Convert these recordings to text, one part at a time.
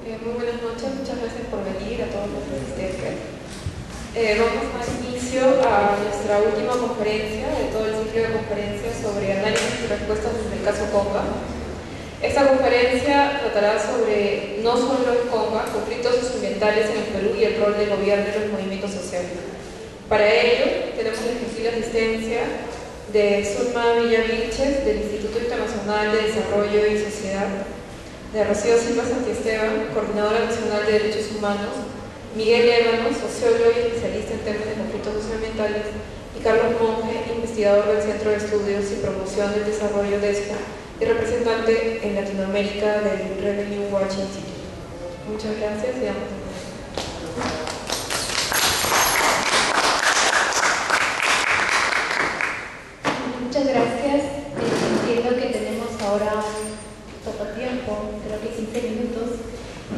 Muy buenas noches, muchas gracias por venir a todos los asistentes. Vamos a dar inicio a nuestra última conferencia de todo el ciclo de conferencias sobre análisis y respuestas desde el caso Conga. Esta conferencia tratará sobre no solo el Conga, conflictos socioambientales en el Perú y el rol del gobierno en los movimientos sociales. Para ello, tenemos la gentil asistencia de Zulma Vilches, del Instituto Internacional de Desarrollo y Sociedad, de Rocío Silva Santiesteban, Coordinadora Nacional de Derechos Humanos, Miguel Ébano, sociólogo y especialista en temas de conflictos socioambientales, y Carlos Monge, investigador del Centro de Estudios y Promoción del Desarrollo DESPO y representante en Latinoamérica del Revenue Watch Institute. Muchas gracias y damos la palabra. Muchas gracias. Entiendo que tenemos ahora poco tiempo, creo que 15 minutos.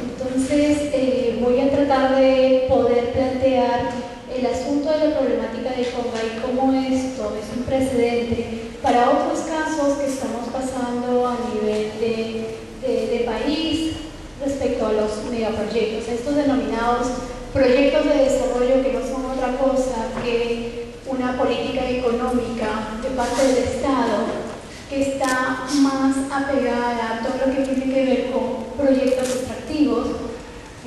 Entonces voy a tratar de poder plantear el asunto de la problemática de Conga y cómo esto es un precedente para otros casos que estamos pasando a nivel de país respecto a los megaproyectos, estos denominados proyectos de desarrollo que no son otra cosa que una política económica de parte del Estado que está más apegada a todo lo que tiene que ver con proyectos extractivos,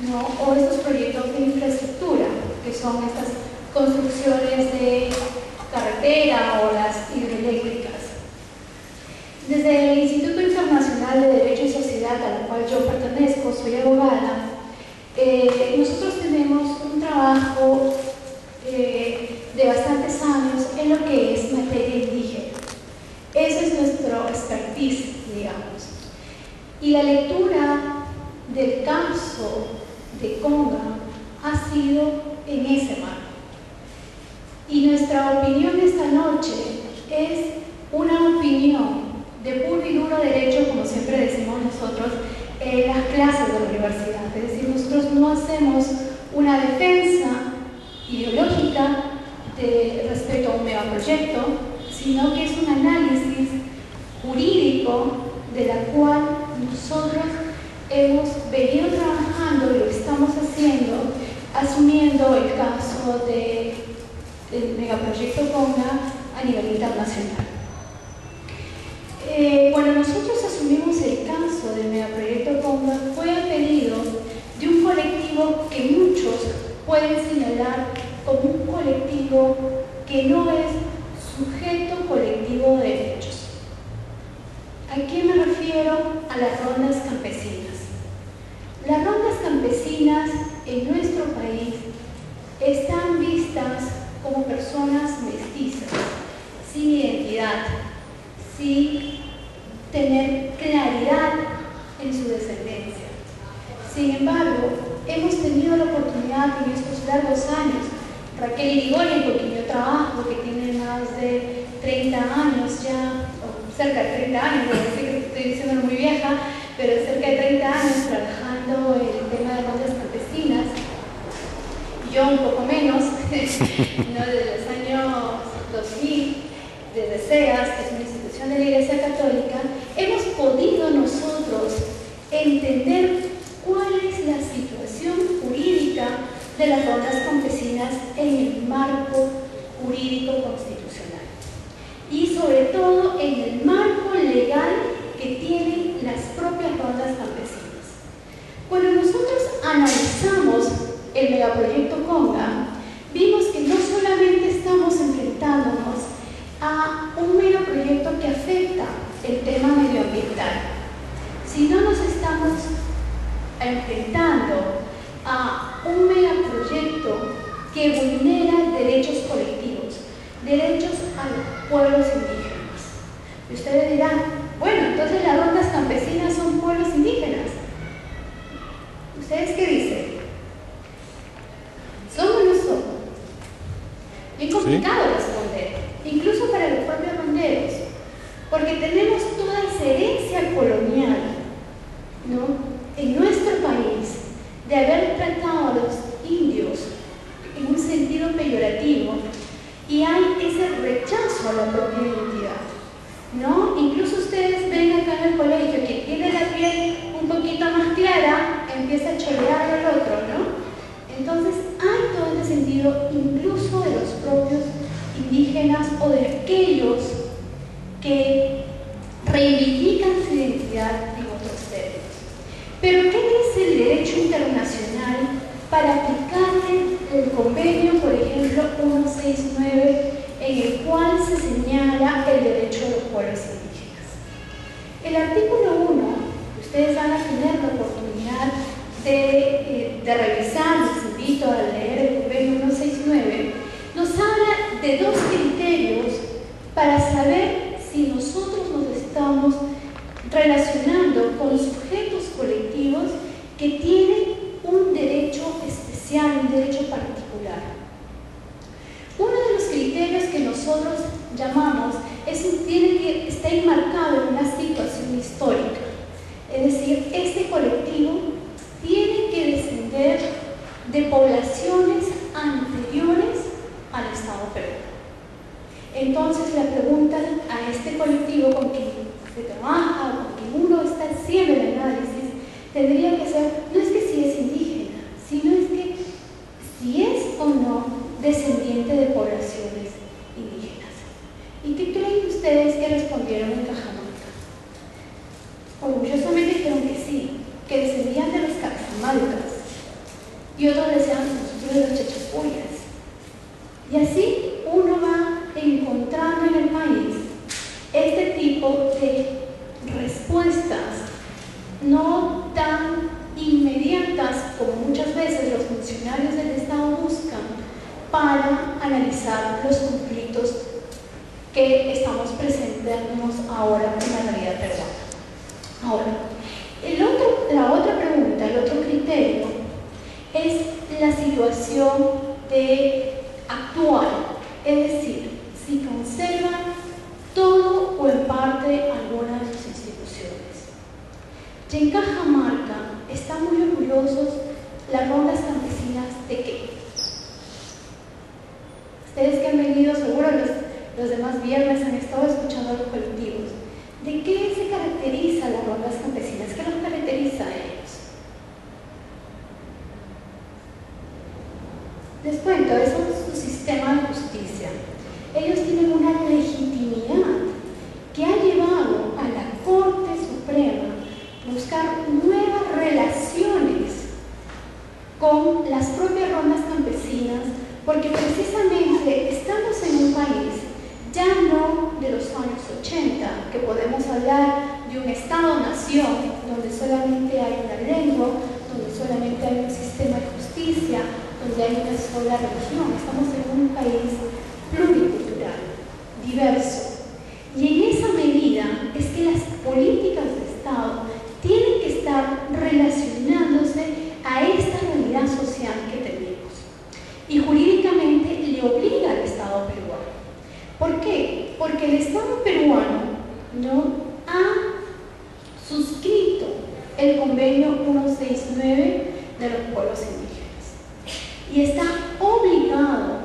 ¿no? O estos proyectos de infraestructura, que son estas construcciones de carretera o las hidroeléctricas. Desde el Instituto Internacional de Derecho y Sociedad, al cual yo pertenezco, soy abogada, nosotros tenemos un trabajo de bastantes años en lo que es materia indígena. Ese es nuestro expertise, digamos. Y la lectura del caso de Conga ha sido en ese marco. Y nuestra opinión esta noche es una opinión de puro y duro derecho, como siempre decimos nosotros, en las clases de la universidad. Es decir, nosotros no hacemos una defensa ideológica respecto a un megaproyecto, sino que es un análisis jurídico de la cual nosotros hemos venido trabajando y lo estamos haciendo, asumiendo el caso del megaproyecto Conga a nivel internacional. Cuando nosotros asumimos el caso del megaproyecto Conga fue a pedido de un colectivo que muchos pueden señalar como un colectivo que no es sujeto colectivo de derechos. ¿A qué me refiero? A las rondas campesinas. Las rondas campesinas en nuestro país están vistas como personas mestizas, sin identidad, sin tener claridad en su descendencia. Sin embargo, hemos tenido la oportunidad en estos largos años, Raquel Irigoyen, con quien yo trabajo, que tiene más de 30 años ya, o cerca de 30 años, no sé que estoy diciendo muy vieja, pero cerca de 30 años trabajando en el tema de rondas campesinas, yo un poco menos, ¿no? Desde los años 2000, desde SEAS, que es una institución de la Iglesia Católica, hemos podido nosotros entender cuál es la situación jurídica de las rondas campesinas en el marco jurídico constitucional y sobre todo en el marco legal que tienen las propias rondas campesinas. Cuando nosotros analizamos el megaproyecto Conga, vimos que no solamente estamos enfrentándonos a un megaproyecto que afecta el tema medioambiental, sino nos estamos enfrentando a un megaproyecto que vulnera derechos colectivos, derechos a los pueblos indígenas. Y ustedes dirán, bueno, entonces las rondas campesinas son pueblos indígenas. ¿Ustedes qué dicen? ¿Son o no son? Es complicado responder, incluso para los propios ronderos, porque tenemos toda esa herencia colonial, ¿no?, en nuestro país, de haber tratado a los indios en un sentido peyorativo, y hay ese rechazo a la propia identidad, ¿no? Incluso empieza a chorear al otro, ¿no? Entonces hay todo este sentido incluso de los propios indígenas o de aquellos que reivindican su identidad en otros términos. Pero ¿qué dice el derecho internacional para aplicarle el convenio, por ejemplo, 169, en el cual se señala el derecho de los pueblos indígenas? El artículo 1, ustedes van a tener la oportunidad de revisar, les invito a leer el convenio 169, nos habla de dos criterios para saber si nosotros nos estamos relacionando con sujetos colectivos que tienen un derecho especial, un derecho particular. Uno de los criterios que nosotros llamamos está enmarcado en una situación histórica, es decir, este colectivo tiene que descender de poblaciones anteriores al Estado peruano. Entonces la pregunta a este colectivo con quien se trabaja o con quien uno está haciendo el análisis tendría que ser, no es que si es indígena, sino es que si es o no descendiente de poblaciones indígenas. ¿Y qué creen ustedes que respondieron en Cajamarca? Orgullosamente dijeron que sí, que descendían de los caxamalcas, y otros decían nosotros de los chachapuyas. Y así uno va encontrando en el país este tipo de respuestas no tan inmediatas como muchas veces los funcionarios del Estado buscan para analizar los conflictos que estamos presentándonos ahora en la realidad peruana. Ahora, la otra pregunta, el otro criterio es la situación actual, es decir, si conserva todo o en parte alguna de sus instituciones. Y en Cajamarca están muy orgullosos las rondas campesinas de qué. Ustedes que han venido, seguro los demás viernes han estado escuchando a los colectivos. ¿De qué se caracteriza las rondas campesinas? ¿Qué los caracteriza a ellos? Les cuento, eso es su sistema de justicia. Ellos tienen una legitimidad que ha llevado a la Corte Suprema a buscar nuevas relaciones con las propias rondas campesinas, porque precisamente estamos en un país ya no de los años 80, que podemos hablar de un Estado-nación donde solamente hay una lengua, donde solamente hay un sistema de justicia, donde hay una sola religión. Estamos en un país pluricultural, diverso. Y en esa medida es que las políticas de Estado tienen que estar relacionándose a esta realidad social que tenemos. Y jurídicamente le obliga al Estado peruano. ¿Por qué? Porque el Estado peruano no ha suscrito el convenio 169 de los pueblos indígenas y está obligado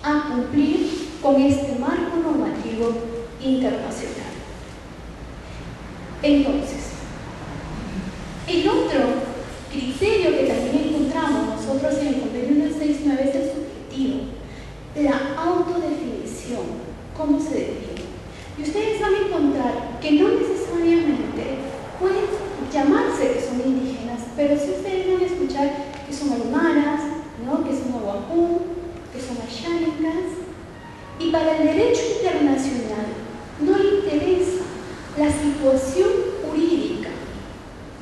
a cumplir con este marco normativo internacional. Entonces, el otro criterio que también encontramos nosotros en el convenio 169 es el subjetivo, la autodefinición, cómo se define. Y ustedes van a encontrar que no necesariamente pueden llamarse que son indígenas, pero si ustedes van a escuchar que son aymaras, ¿no? Que son aguapú, que son ayánicas. Y para el derecho internacional no le interesa la situación jurídica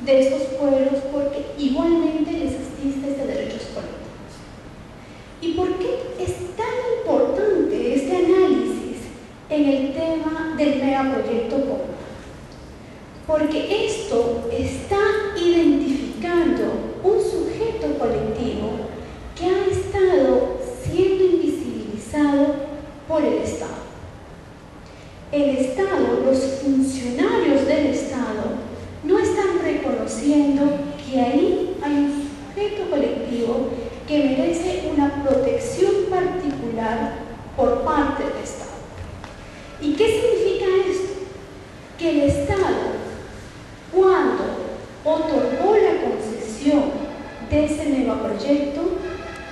de estos pueblos porque igualmente les asiste este derechos políticos. ¿Y por qué es tan importante este análisis en el tema del megaproyecto común? Porque esto está identificando un sujeto colectivo que ha estado siendo invisibilizado por el Estado. El Estado, los funcionarios del Estado, no están reconociendo que ahí hay un sujeto colectivo que merece una protección particular por parte del Estado. ¿Y qué significa esto? Que el Estado, cuando otorgó la concesión de ese megaproyecto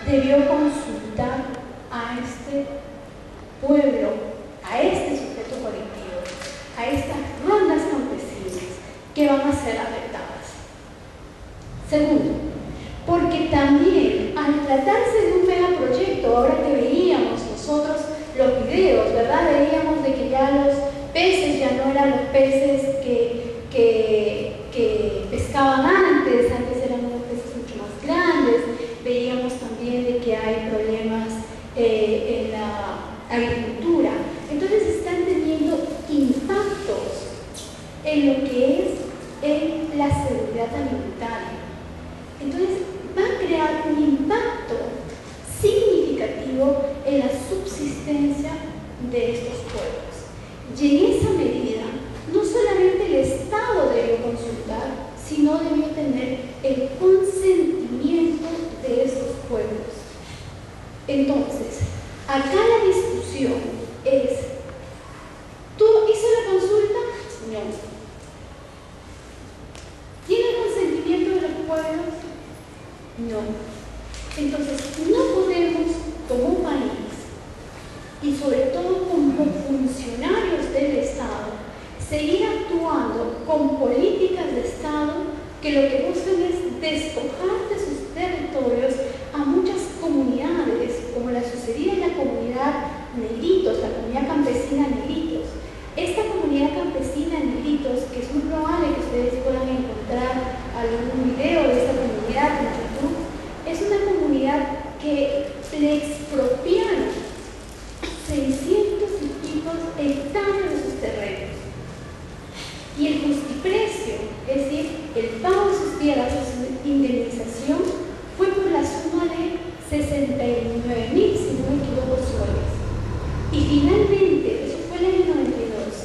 debió consultar a este pueblo, a este sujeto colectivo, a estas rondas campesinas que van a ser afectadas. Segundo, porque también al tratarse de un megaproyecto, ahora que veíamos nosotros los videos, ¿verdad? Veíamos de que ya los peces ya no eran los peces que pescaban antes eran unos peces mucho más grandes. Veíamos también de que hay problemas en la agricultura. Entonces están teniendo impactos en lo que es en la seguridad alimentaria. Entonces va a crear un impacto significativo en la subsistencia de estos pueblos. Y en esa medida, no solamente el Estado debió consultar, sino debió tener el consentimiento de esos pueblos. Entonces, acá la discusión es, ¿tú hizo la consulta? No. ¿Tiene consentimiento de los pueblos? No. Entonces, no podemos, como país, y sobre todo como funcionarios del Estado, seguir actuando con políticas de Estado que lo que buscan es despojar de sus territorios a muchas comunidades, como la sucedía en la comunidad Negritos, la comunidad campesina Negritos. Esta comunidad campesina Negritos, que es muy probable que ustedes puedan encontrar algún video de esta comunidad en YouTube, es una comunidad que le expropiaron 600 y pico hectáreas de sus terrenos. Y el justiprecio, es decir, el pago de sus tierras, su indemnización, fue por la suma de 69.000, si no me equivoco, soles. Y finalmente, eso fue el año 92,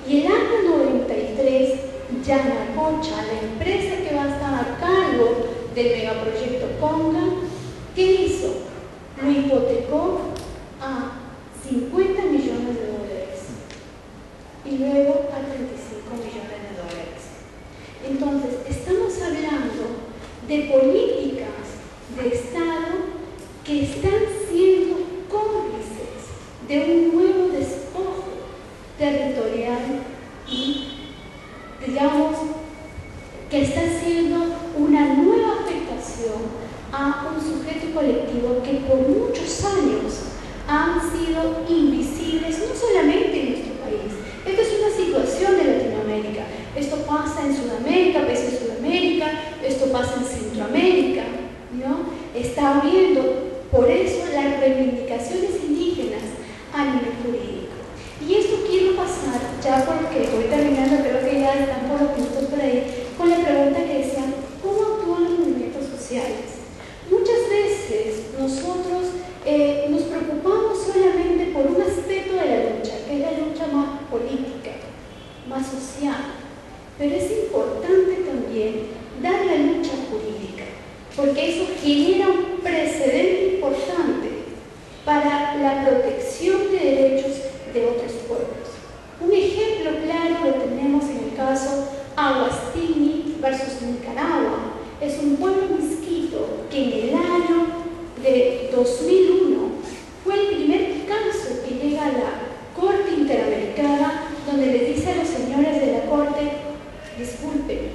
y el año 93, Yanacocha, la empresa que va a estar a cargo del megaproyecto Conga, ¿qué hizo? Lo hipotecó a 50 millones de dólares y luego a 35 millones de dólares. Entonces, estamos hablando de políticas de Estado que están siendo cómplices de un nuevo despojo territorial y, digamos, que está haciendo una nueva afectación a un sujeto colectivo que por muchos años han sido invisibles, no solamente en nuestro país. Esto es una situación de Latinoamérica. Esto pasa en Sudamérica, países de Sudamérica, esto pasa en Centroamérica, ¿no? Está habiendo, por eso, las reivindicaciones indígenas a nivel jurídico. Y esto quiero pasar, ya porque voy terminando, creo que ya están por los minutos por ahí, con la pregunta que decía, ¿cómo actúan los movimientos sociales? Muchas veces nosotros nos preocupamos solamente por un aspecto de la lucha, que es la lucha más política, más social, pero es importante también dar la lucha jurídica, porque eso genera un precedente importante para la protección de derechos de otros pueblos. Un ejemplo claro lo tenemos en el caso Aguastini versus Nicaragua. Es un pueblo misquito que en el año de 2001 fue el primer caso que llega a la Corte Interamericana, donde les dice a los señores de la Corte, disculpen,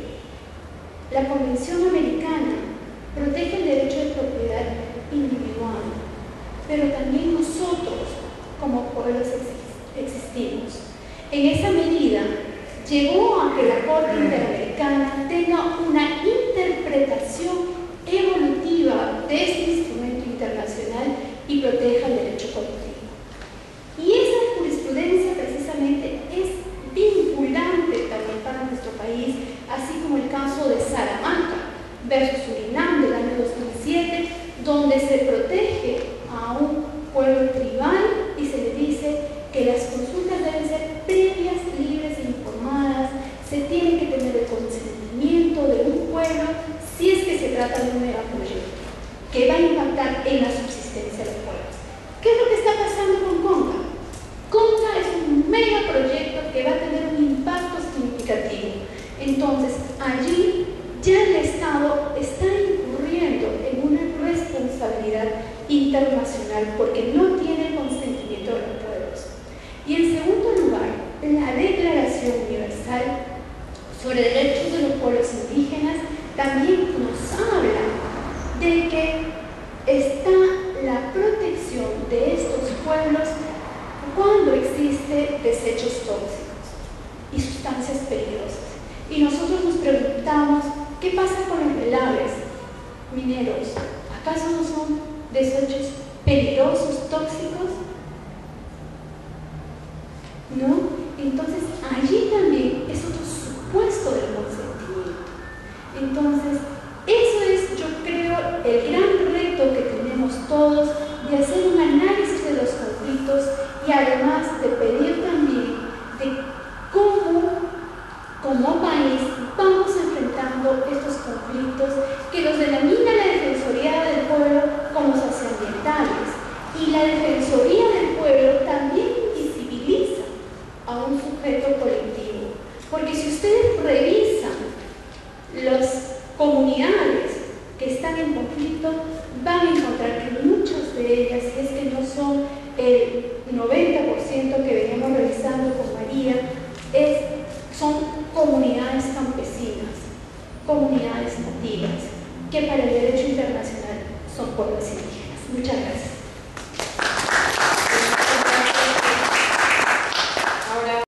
la Convención Americana protege el derecho de propiedad individual, pero también nosotros como pueblos existimos. En esa medida llevó a que la Corte Interamericana tenga una interpretación evolutiva de este instrumento internacional y proteja el derecho colectivo. Y esa jurisprudencia precisamente es vinculante también para nuestro país, así como el caso de Salamanca versus Surinam del año 2007, donde se protege a un pueblo tribal y se le dice que las consultas deben ser previas, libres e informadas, se tiene que tener el consentimiento de un pueblo si es que se trata de un megaproyecto que va a impactar en la subsistencia de los pueblos. ¿Qué es lo que está pasando con Conga? Conga es un megaproyecto que va a tener un impacto significativo. Entonces, allí ya el Estado está incurriendo ¿Qué pasa con los relaves mineros? ¿Acaso no son desechos peligrosos, tóxicos? ¿No? Entonces, allí también es otro supuesto del consentimiento. Entonces, eso es, yo creo, el gran reto que tenemos todos de hacer un análisis de los conflictos y además de pedir también de cómo, como país, vamos enfrentando estos conflictos que los denomina la Defensoría del Pueblo como socioambientales. Y la Defensoría del Pueblo también invisibiliza a un sujeto colectivo. Porque si ustedes revisan las comunidades que están en conflicto, van a encontrar que muchas de ellas, si es que no son el 90% que veníamos revisando con María, son comunidades campesinas, comunidades nativas, que para el derecho internacional son pueblos indígenas. Muchas gracias.